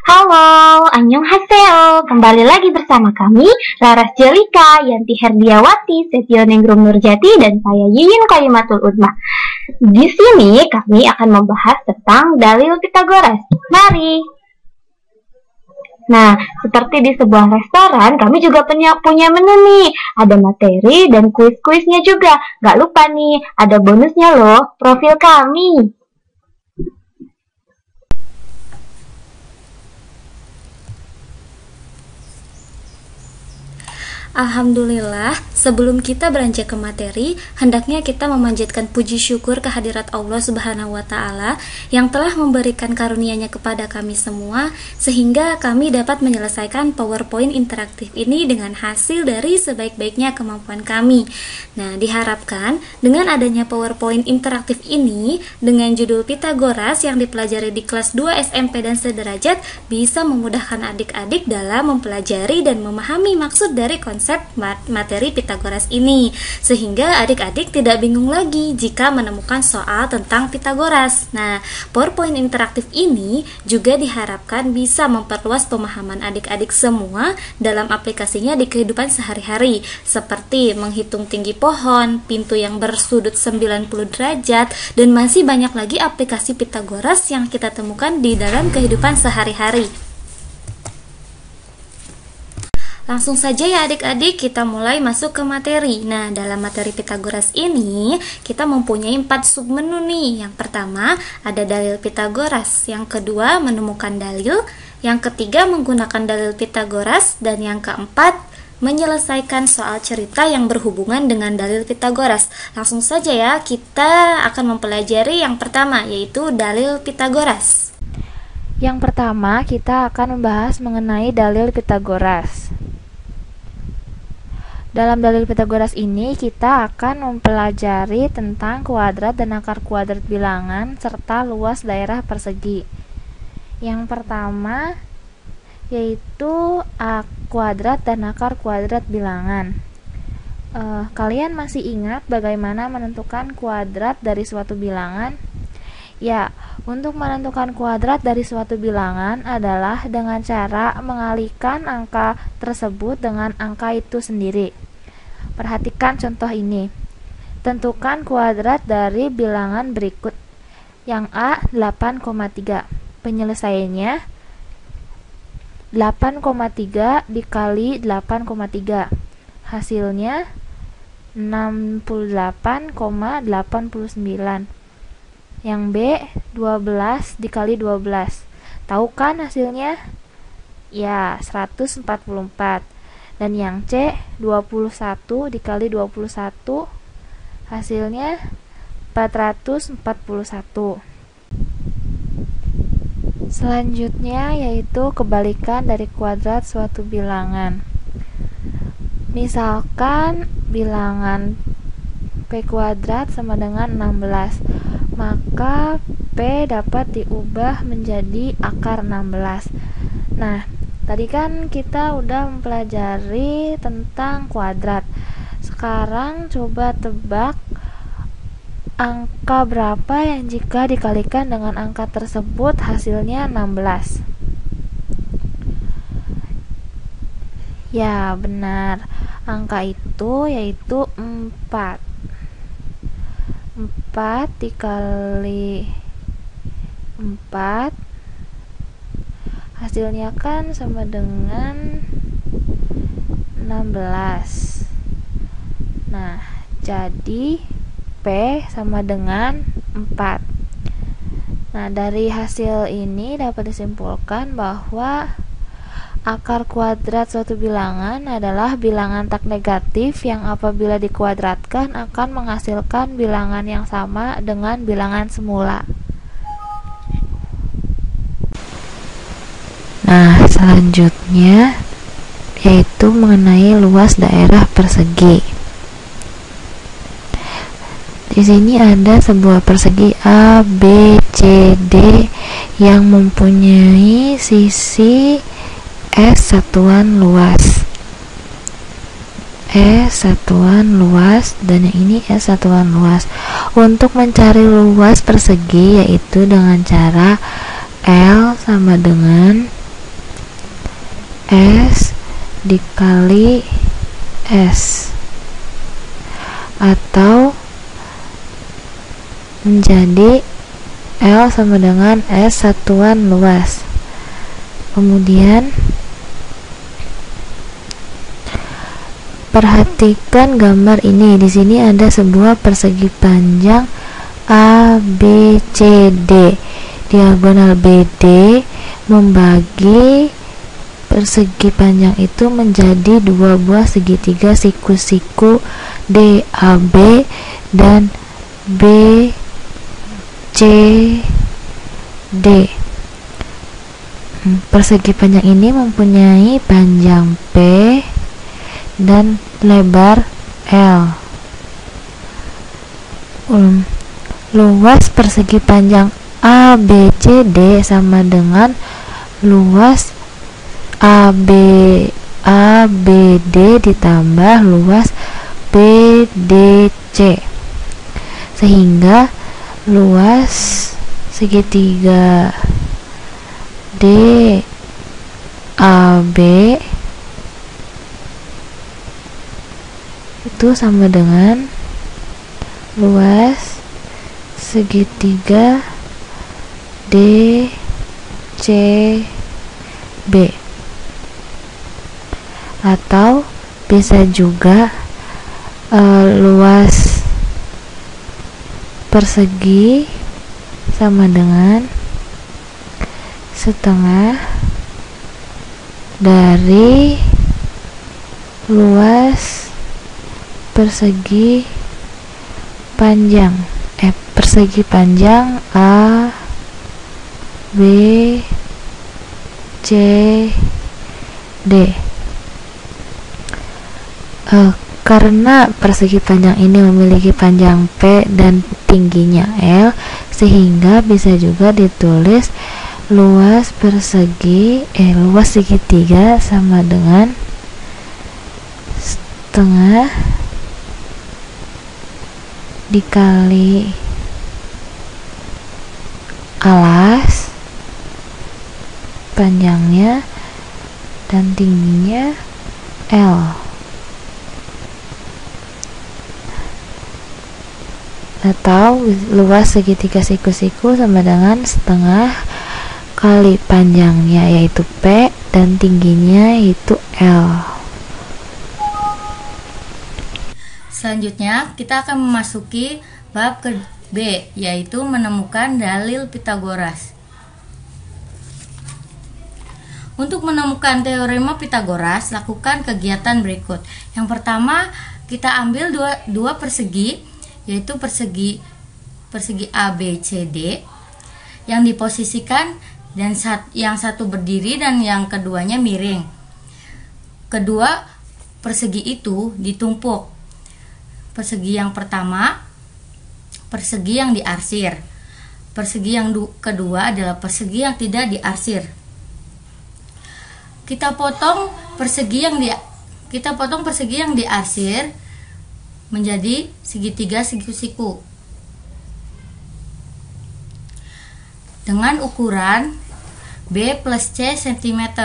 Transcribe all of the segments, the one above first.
Halo, annyeonghaseyo. Kembali lagi bersama kami, Laras Jelika, Yanti Herdiawati, Setioningrum Nurjati, dan saya Yuyun Qalimatul Udma. Di sini kami akan membahas tentang dalil Pitagoras. Mari. Nah, seperti di sebuah restoran, kami juga punya menu nih. Ada materi dan kuis-kuisnya juga. Gak lupa nih, ada bonusnya loh, profil kami. Alhamdulillah, sebelum kita beranjak ke materi, hendaknya kita memanjatkan puji syukur kehadirat Allah Subhanahu wa Ta'ala yang telah memberikan karunia-Nya kepada kami semua, sehingga kami dapat menyelesaikan PowerPoint interaktif ini dengan hasil dari sebaik-baiknya kemampuan kami. Nah, diharapkan dengan adanya PowerPoint interaktif ini dengan judul Pitagoras yang dipelajari di kelas 2 SMP dan sederajat bisa memudahkan adik-adik dalam mempelajari dan memahami maksud dari konsep materi Pitagoras ini, sehingga adik-adik tidak bingung lagi jika menemukan soal tentang Pitagoras. Nah, PowerPoint interaktif ini juga diharapkan bisa memperluas pemahaman adik-adik semua dalam aplikasinya di kehidupan sehari-hari, seperti menghitung tinggi pohon, pintu yang bersudut 90 derajat, dan masih banyak lagi aplikasi Pitagoras yang kita temukan di dalam kehidupan sehari-hari. Langsung saja ya adik-adik, kita mulai masuk ke materi. Nah, dalam materi Pitagoras ini kita mempunyai 4 submenu nih. Yang pertama ada dalil Pitagoras, yang kedua menemukan dalil, yang ketiga menggunakan dalil Pitagoras, dan yang keempat menyelesaikan soal cerita yang berhubungan dengan dalil Pitagoras. Langsung saja ya, kita akan mempelajari yang pertama, yaitu dalil Pitagoras. Yang pertama kita akan membahas mengenai dalil Pitagoras. Dalam dalil Pitagoras ini kita akan mempelajari tentang kuadrat dan akar kuadrat bilangan serta luas daerah persegi. Yang pertama yaitu kuadrat dan akar kuadrat bilangan. Kalian masih ingat bagaimana menentukan kuadrat dari suatu bilangan? Ya, untuk menentukan kuadrat dari suatu bilangan adalah dengan cara mengalihkan angka tersebut dengan angka itu sendiri. Perhatikan contoh ini. Tentukan kuadrat dari bilangan berikut. Yang A 8,3. Penyelesaiannya 8,3 dikali 8,3. Hasilnya 68,89. Yang B 12 dikali 12. Tahu kan hasilnya? Ya, 144. Dan yang C 21 dikali 21. Hasilnya 441. Selanjutnya yaitu kebalikan dari kuadrat suatu bilangan. Misalkan bilangan P kuadrat sama dengan 16, maka P dapat diubah menjadi akar 16. Nah, tadi kan kita udah mempelajari tentang kuadrat. Sekarang coba tebak angka berapa yang jika dikalikan dengan angka tersebut hasilnya 16. Ya, benar. Angka itu yaitu 4. 4 dikali 4 hasilnya kan sama dengan 16. Nah, jadi P sama dengan 4. Nah, dari hasil ini dapat disimpulkan bahwa akar kuadrat suatu bilangan adalah bilangan tak negatif yang apabila dikuadratkan akan menghasilkan bilangan yang sama dengan bilangan semula. Nah, selanjutnya yaitu mengenai luas daerah persegi. Di sini ada sebuah persegi A, B, C, D yang mempunyai sisi S satuan luas. S satuan luas dan yang ini S satuan luas. Untuk mencari luas persegi yaitu dengan cara L sama dengan S dikali S, atau menjadi L sama dengan S satuan luas. Kemudian perhatikan gambar ini. Di sini ada sebuah persegi panjang ABCD. Diagonal BD membagi persegi panjang itu menjadi dua buah segitiga siku-siku DAB dan BCD. Persegi panjang ini mempunyai panjang P dan lebar L. Luas persegi panjang ABCD sama dengan luas ABD ditambah luas BDC, sehingga luas segitiga DAB itu sama dengan luas segitiga DCB, atau bisa juga luas persegi sama dengan setengah dari luas persegi panjang A B C D. Karena persegi panjang ini memiliki panjang P dan tingginya L, sehingga bisa juga ditulis luas segitiga sama dengan setengah dikali alas panjangnya dan tingginya L, atau luas segitiga siku-siku sama dengan setengah kali panjangnya yaitu P dan tingginya yaitu L. Selanjutnya kita akan memasuki bab ke B, yaitu menemukan dalil Pitagoras. Untuk menemukan teorema Pitagoras, lakukan kegiatan berikut. Yang pertama, kita ambil dua persegi, yaitu persegi ABCD yang diposisikan dan yang satu berdiri dan yang keduanya miring. Kedua persegi itu ditumpuk. Persegi yang pertama persegi yang diarsir. Persegi yang kedua adalah persegi yang tidak diarsir. Kita potong persegi yang diarsir menjadi segitiga siku-siku dengan ukuran B plus C cm.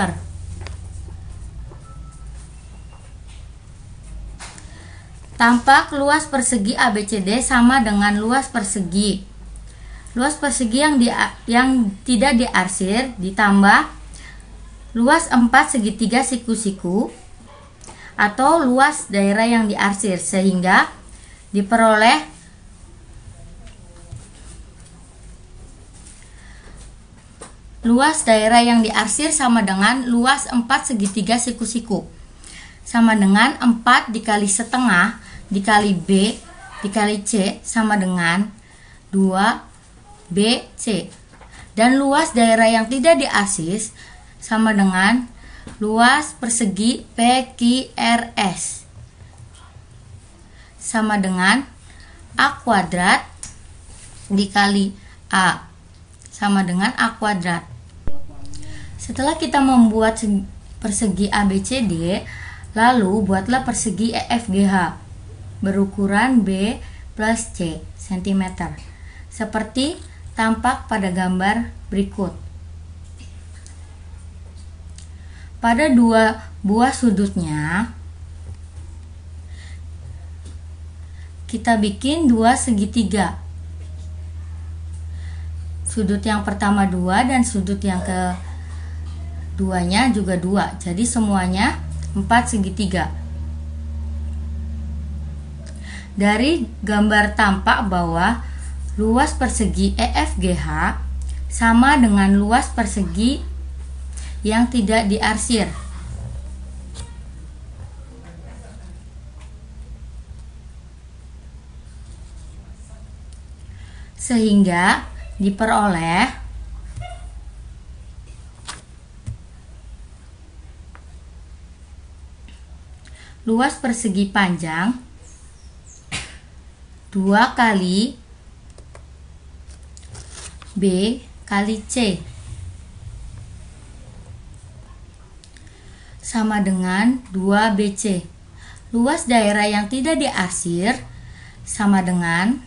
Tampak luas persegi ABCD sama dengan luas persegi yang tidak diarsir ditambah luas 4 segitiga siku-siku atau luas daerah yang diarsir, sehingga diperoleh luas daerah yang diarsir sama dengan luas 4 segitiga siku-siku, sama dengan 4 dikali setengah dikali B dikali C sama dengan 2BC, dan luas daerah yang tidak diarsir sama dengan luas persegi PQRS sama dengan A kuadrat dikali A sama dengan A kuadrat. Setelah kita membuat persegi ABCD, lalu buatlah persegi EFGH berukuran B plus C cm seperti tampak pada gambar berikut. Pada dua buah sudutnya kita bikin dua segitiga. Sudut yang pertama 2 dan sudut yang keduanya juga 2. Jadi semuanya 4 segitiga. Dari gambar tampak bahwa luas persegi EFGH sama dengan luas persegi yang tidak diarsir. Sehingga diperoleh luas persegi panjang 2 kali B kali C sama dengan 2BC. Luas daerah yang tidak diarsir sama dengan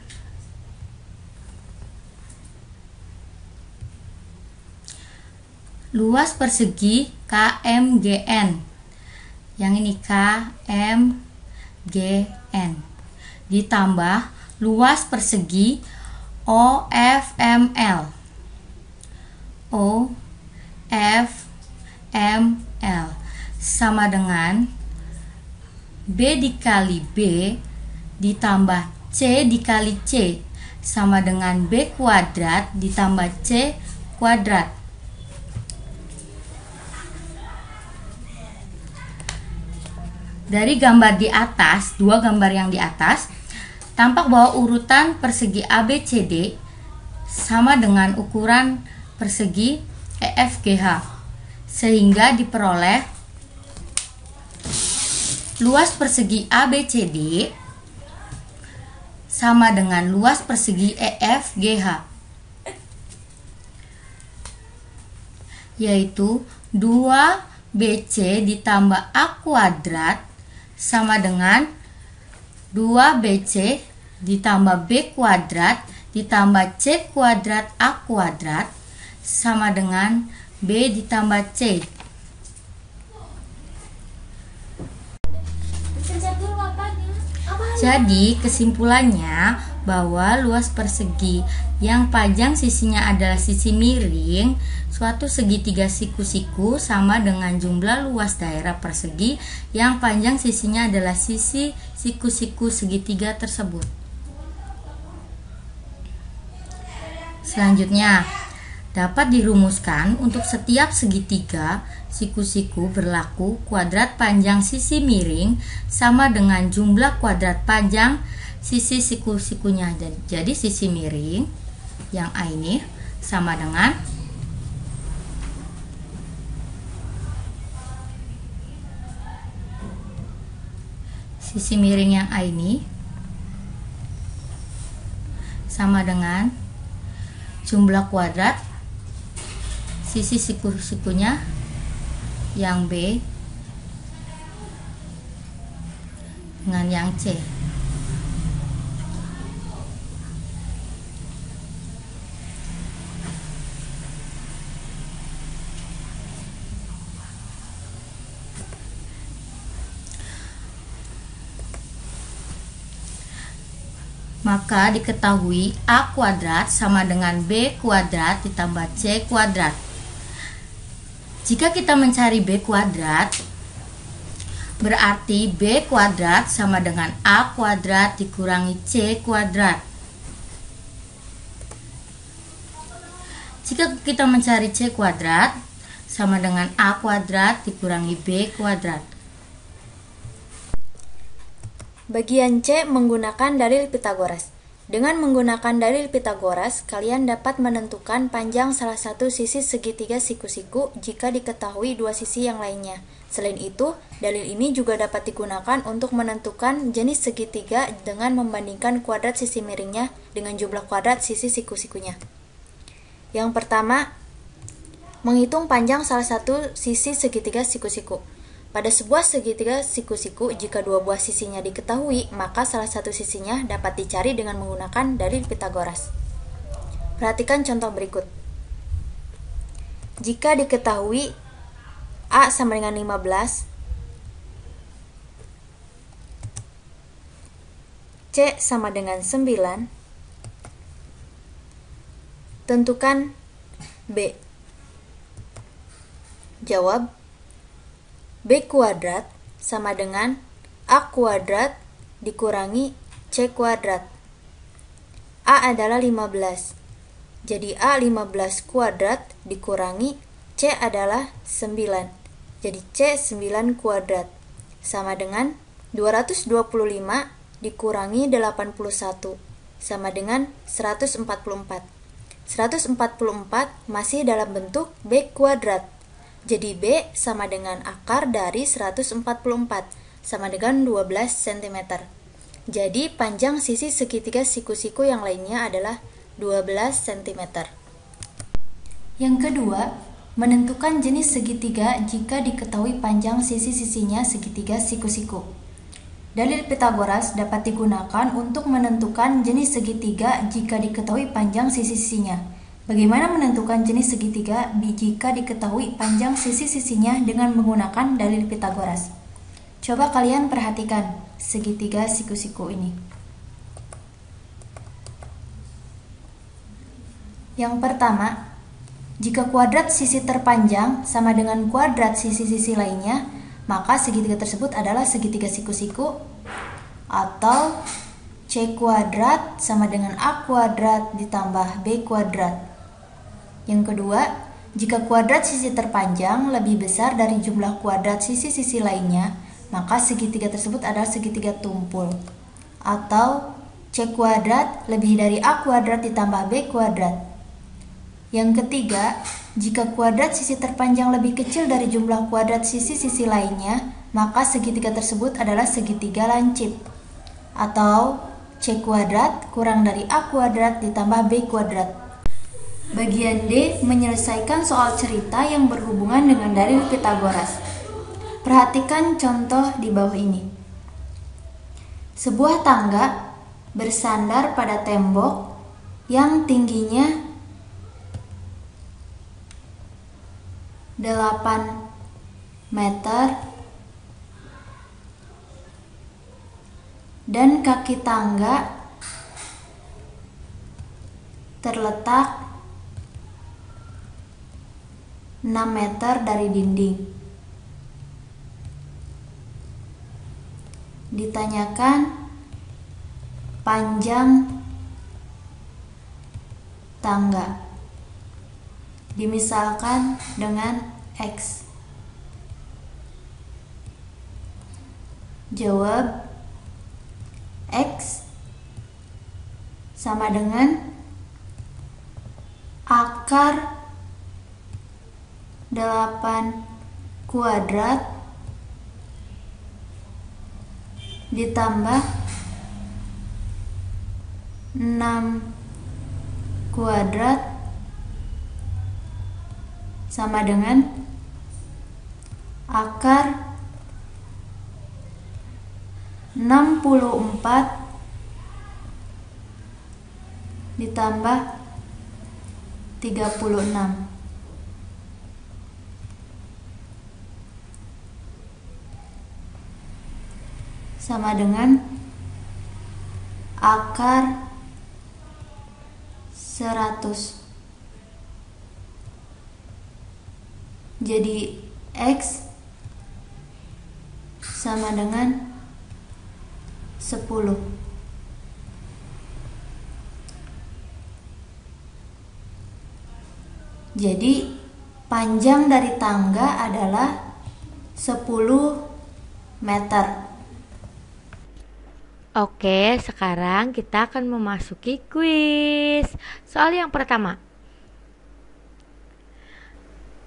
luas persegi KMGN. Yang ini KMGN ditambah luas persegi OFML. OFML sama dengan B dikali B ditambah C dikali C sama dengan B kuadrat ditambah C kuadrat. Dari gambar di atas, dua gambar yang di atas, tampak bahwa urutan persegi ABCD sama dengan ukuran persegi EFGH, sehingga diperoleh luas persegi ABCD sama dengan luas persegi EFGH, yaitu 2BC ditambah A kuadrat sama dengan 2BC ditambah B kuadrat ditambah C kuadrat A kuadrat sama dengan B ditambah C. Jadi kesimpulannya bahwa luas persegi yang panjang sisinya adalah sisi miring suatu segitiga siku-siku sama dengan jumlah luas daerah persegi yang panjang sisinya adalah sisi siku-siku segitiga tersebut. Selanjutnya, dapat dirumuskan untuk setiap segitiga siku-siku berlaku kuadrat panjang sisi miring sama dengan jumlah kuadrat panjang sisi siku-sikunya. Jadi sisi miring yang A ini sama dengan sisi miring yang A ini sama dengan jumlah kuadrat sisi siku-sikunya yang B dengan yang C. Maka diketahui A kuadrat sama dengan B kuadrat ditambah C kuadrat. Jika kita mencari B kuadrat, berarti B kuadrat sama dengan A kuadrat dikurangi C kuadrat. Jika kita mencari C kuadrat, sama dengan A kuadrat dikurangi B kuadrat. Bagian C menggunakan dalil Pitagoras. Dengan menggunakan dalil Pitagoras, kalian dapat menentukan panjang salah satu sisi segitiga siku-siku jika diketahui dua sisi yang lainnya. Selain itu, dalil ini juga dapat digunakan untuk menentukan jenis segitiga dengan membandingkan kuadrat sisi miringnya dengan jumlah kuadrat sisi siku-sikunya. Yang pertama, menghitung panjang salah satu sisi segitiga siku-siku. Pada sebuah segitiga siku-siku, jika dua buah sisinya diketahui, maka salah satu sisinya dapat dicari dengan menggunakan dalil Pitagoras. Perhatikan contoh berikut. Jika diketahui A sama dengan 15, C sama dengan 9, tentukan B. Jawab, B kuadrat sama dengan A kuadrat dikurangi C kuadrat. A adalah 15, jadi A 15 kuadrat dikurangi C adalah 9, jadi C 9 kuadrat, sama dengan 225 dikurangi 81, sama dengan 144. 144 masih dalam bentuk B kuadrat, jadi B sama dengan akar dari 144, sama dengan 12 cm. Jadi panjang sisi segitiga siku-siku yang lainnya adalah 12 cm. Yang kedua, menentukan jenis segitiga jika diketahui panjang sisi-sisinya segitiga siku-siku. Dalil Pythagoras dapat digunakan untuk menentukan jenis segitiga jika diketahui panjang sisi-sisinya. Bagaimana menentukan jenis segitiga jika diketahui panjang sisi-sisinya dengan menggunakan dalil Pythagoras? Coba kalian perhatikan segitiga siku-siku ini. Yang pertama, jika kuadrat sisi terpanjang sama dengan kuadrat sisi-sisi lainnya, maka segitiga tersebut adalah segitiga siku-siku, atau C kuadrat sama dengan A kuadrat ditambah B kuadrat. Yang kedua, jika kuadrat sisi terpanjang lebih besar dari jumlah kuadrat sisi-sisi lainnya, maka segitiga tersebut adalah segitiga tumpul, atau C kuadrat lebih dari A kuadrat ditambah B kuadrat. Yang ketiga, jika kuadrat sisi terpanjang lebih kecil dari jumlah kuadrat sisi-sisi lainnya, maka segitiga tersebut adalah segitiga lancip, atau C kuadrat kurang dari A kuadrat ditambah B kuadrat. Bagian D menyelesaikan soal cerita yang berhubungan dengan dalil Pythagoras. Perhatikan contoh di bawah ini. Sebuah tangga bersandar pada tembok yang tingginya 8 meter dan kaki tangga terletak 6 meter dari dinding. Ditanyakan panjang tangga. Dimisalkan dengan X. Jawab, X sama dengan akar 8 kuadrat ditambah 6 kuadrat sama dengan akar 64 ditambah 36 sama dengan akar 100. Jadi X sama dengan 10. Jadi panjang dari tangga adalah 10 meter. Oke, sekarang kita akan memasuki kuis. Soal yang pertama.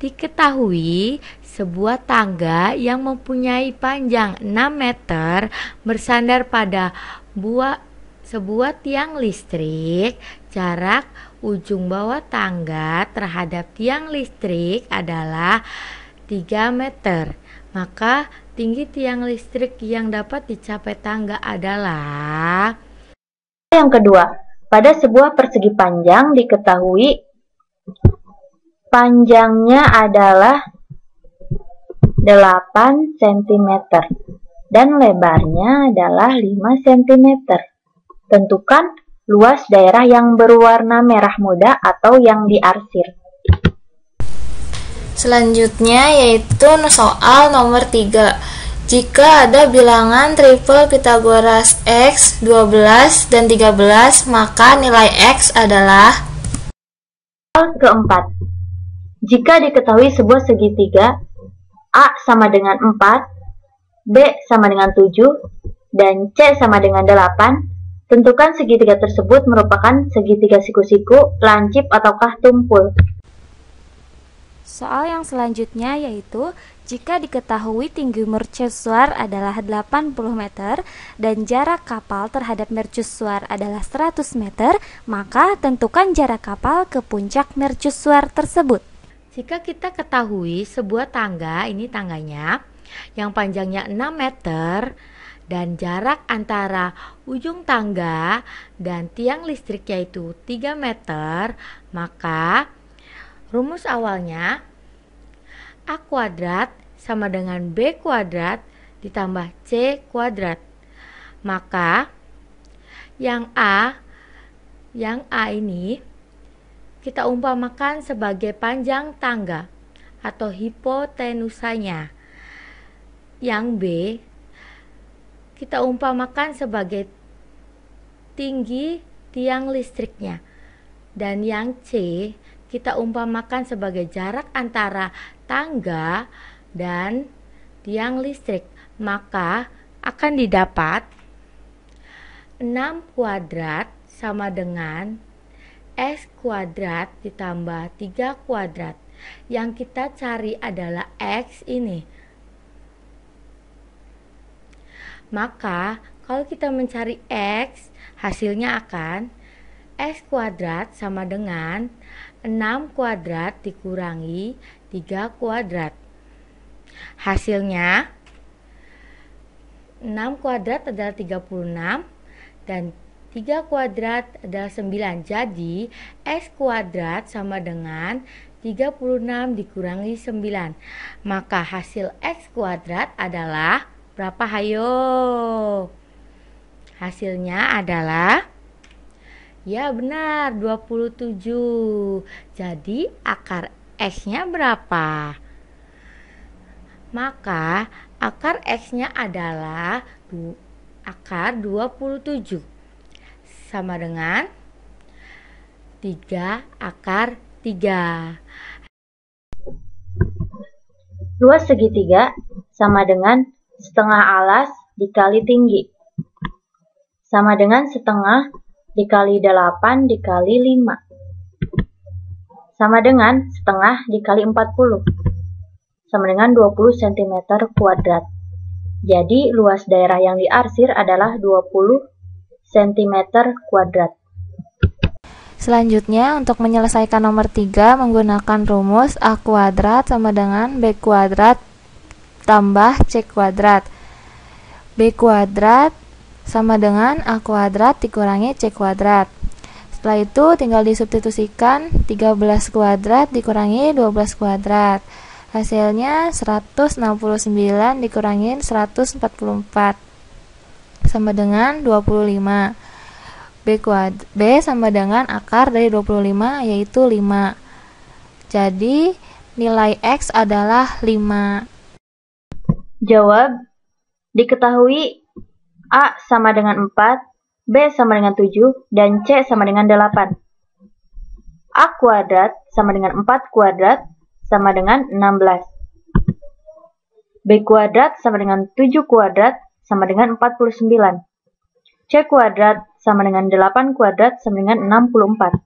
Diketahui sebuah tangga yang mempunyai panjang 6 meter bersandar pada sebuah tiang listrik. Jarak ujung bawah tangga terhadap tiang listrik adalah 3 meter. Maka tinggi tiang listrik yang dapat dicapai tangga adalah... Yang kedua, pada sebuah persegi panjang diketahui panjangnya adalah 8 cm dan lebarnya adalah 5 cm. Tentukan luas daerah yang berwarna merah muda atau yang diarsir. Selanjutnya yaitu soal nomor 3. Jika ada bilangan triple Pythagoras X 12 dan 13, maka nilai X adalah. Soal keempat. Jika diketahui sebuah segitiga A sama dengan 4, B sama dengan 7, dan C sama dengan 8, tentukan segitiga tersebut merupakan segitiga siku-siku, lancip, ataukah tumpul. Soal yang selanjutnya yaitu jika diketahui tinggi mercusuar adalah 80 meter dan jarak kapal terhadap mercusuar adalah 100 meter, maka tentukan jarak kapal ke puncak mercusuar tersebut. Jika kita ketahui sebuah tangga, ini tangganya, yang panjangnya 6 meter dan jarak antara ujung tangga dan tiang listrik yaitu 3 meter, maka rumus awalnya A kuadrat sama dengan B kuadrat ditambah C kuadrat. Maka yang A ini kita umpamakan sebagai panjang tangga atau hipotenusanya. Yang B kita umpamakan sebagai tinggi tiang listriknya. Dan yang C kita umpamakan sebagai jarak antara tangga dan tiang listrik. Maka akan didapat 6 kuadrat sama dengan X kuadrat ditambah 3 kuadrat. Yang kita cari adalah X ini. Maka kalau kita mencari X, hasilnya akan X kuadrat sama dengan 6 kuadrat dikurangi 3 kuadrat. Hasilnya 6 kuadrat adalah 36 dan 3 kuadrat adalah 9. Jadi X kuadrat sama dengan 36 dikurangi 9. Maka hasil X kuadrat adalah berapa, hayo? Hasilnya adalah, ya benar, 27. Jadi akar X-nya berapa? Maka akar X-nya adalah akar 27 sama dengan 3 akar 3. Luas segitiga sama dengan setengah alas dikali tinggi, sama dengan setengah dikali 8 dikali 5, sama dengan setengah dikali 40, sama dengan 20 cm kuadrat. Jadi luas daerah yang diarsir adalah 20 cm kuadrat. Selanjutnya untuk menyelesaikan nomor 3 menggunakan rumus A kuadrat sama dengan B kuadrat tambah C kuadrat. B kuadrat sama dengan A kuadrat dikurangi C kuadrat. Setelah itu tinggal disubstitusikan 13 kuadrat dikurangi 12 kuadrat. Hasilnya 169 dikurangi 144 sama dengan 25. B sama dengan akar dari 25 yaitu 5. Jadi nilai X adalah 5. Jawab, diketahui A sama dengan 4, B sama dengan 7, dan C sama dengan 8. A kuadrat sama dengan 4 kuadrat sama dengan 16. B kuadrat sama dengan 7 kuadrat sama dengan 49. C kuadrat sama dengan 8 kuadrat sama dengan 64.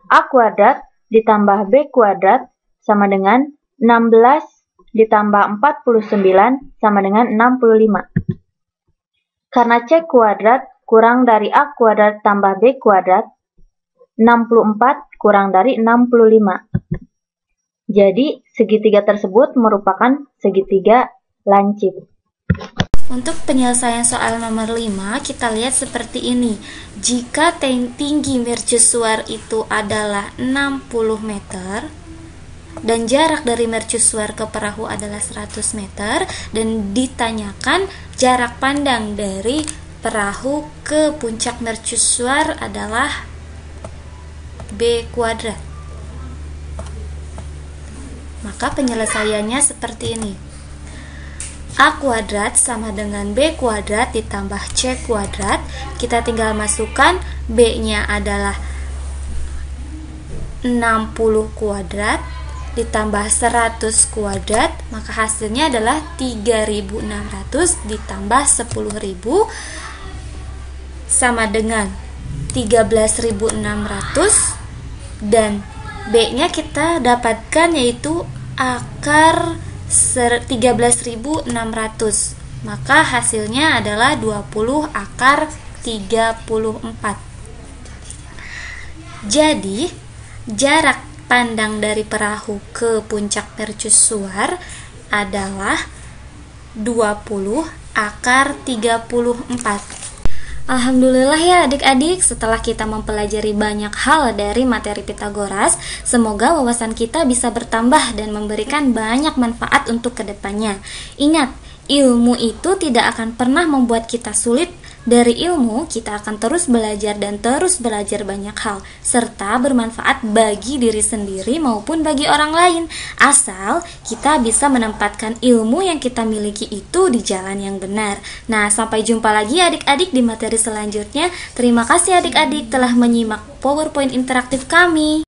A kuadrat ditambah B kuadrat sama dengan 16 ditambah 49 sama dengan 65. Karena C kuadrat kurang dari A kuadrat tambah B kuadrat, 64 kurang dari 65. Jadi segitiga tersebut merupakan segitiga lancip. Untuk penyelesaian soal nomor 5, kita lihat seperti ini. Jika tinggi mercusuar itu adalah 60 meter, dan jarak dari mercusuar ke perahu adalah 100 meter, dan ditanyakan jarak pandang dari perahu ke puncak mercusuar adalah B kuadrat. Maka penyelesaiannya seperti ini. A kuadrat sama dengan B kuadrat ditambah C kuadrat. Kita tinggal masukkan B-nya adalah 60 kuadrat ditambah 100 kuadrat, maka hasilnya adalah 3600 ditambah 10.000 sama dengan 13.600, dan B-nya kita dapatkan yaitu akar 13.600, maka hasilnya adalah 20 akar 34. Jadi jarak pandang dari perahu ke puncak mercusuar adalah 20 akar 34. Alhamdulillah ya adik-adik, setelah kita mempelajari banyak hal dari materi Pitagoras, semoga wawasan kita bisa bertambah dan memberikan banyak manfaat untuk kedepannya. Ingat, ilmu itu tidak akan pernah membuat kita sulit. Dari ilmu, kita akan terus belajar dan terus belajar banyak hal, serta bermanfaat bagi diri sendiri maupun bagi orang lain, asal kita bisa menempatkan ilmu yang kita miliki itu di jalan yang benar. Nah, sampai jumpa lagi adik-adik di materi selanjutnya. Terima kasih adik-adik telah menyimak PowerPoint interaktif kami.